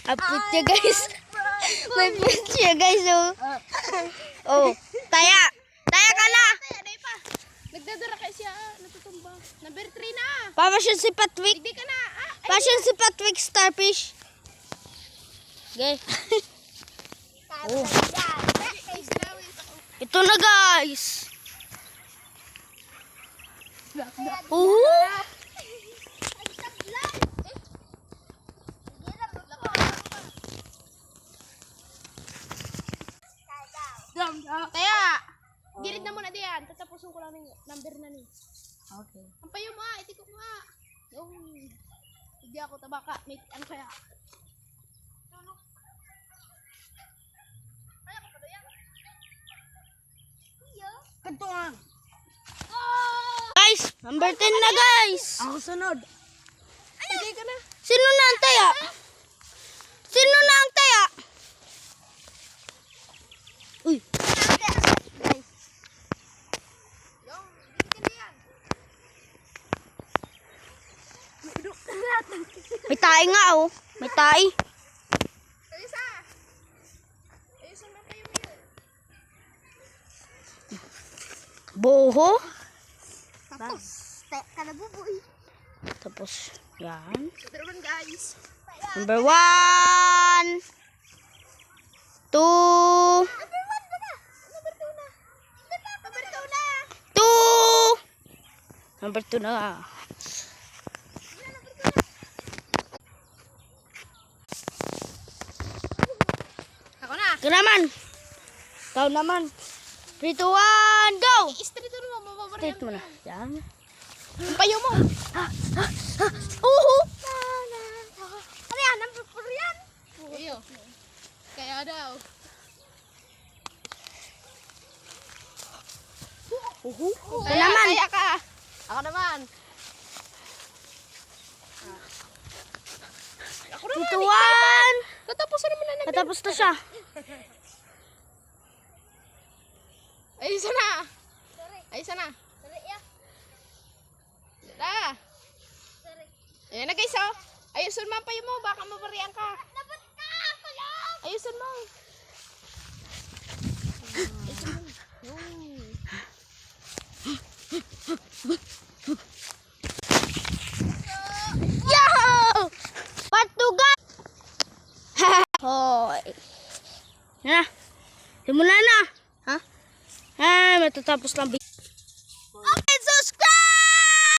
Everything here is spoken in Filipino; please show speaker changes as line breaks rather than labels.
Apit siya guys. May pit siya guys oh. Oh, taya. Taya ka na.
Nagdadara kayo siya. Natutumba. Number 3 na.
Papasyon si Patwick.
Hindi ka na.
Pasyon si Patwick Starfish. Okay. Oh. Ito na guys.
Kaya, girid na muna diyan. Tatapusin ko lang ng number na ni.
Okay.
Ang payo mo itikok mo Yung, hindi ako tabaka. May, ano kaya?
Kanto nga. Guys, number 10 na guys.
Ako sunod.
Hindi ka na.
Sino na ang taya? Sino na ang taya? Uy.
Yung, hindi ka na yan.
May tae nga oh. May tae.
Ayusa. Ayusan mo kayo mo yun.
Boho.
Tapos, kalabuboy.
Tapos, yan.
Number 1 guys.
Number 1. 2.
Number 1 ba na? Number 2 na. Number 2 na.
2. Number 2 na.
Ako na.
Ikaw naman. Ikaw naman. 3, 2, 1, go!
I-straight mo, mababarihan
Straight mo na. Yan.
Ang payo mo.
Ano yan? Number 4 yan?
Iyo. Kaya daw.
Ikaw naman.
Kaya ka. Ako naman. Ako
3,
naman.
2, 1.
Tatapusin naman na
Natapos na siya.
Ayusan na. Ayusan na. Da. Ayan na guys oh. Ayusan mo ang payo mo. Baka mabarihan ka. Ayusan mo.
Yo! Patugan! Hoy. Na. Simula na. Ha? Matatapos lang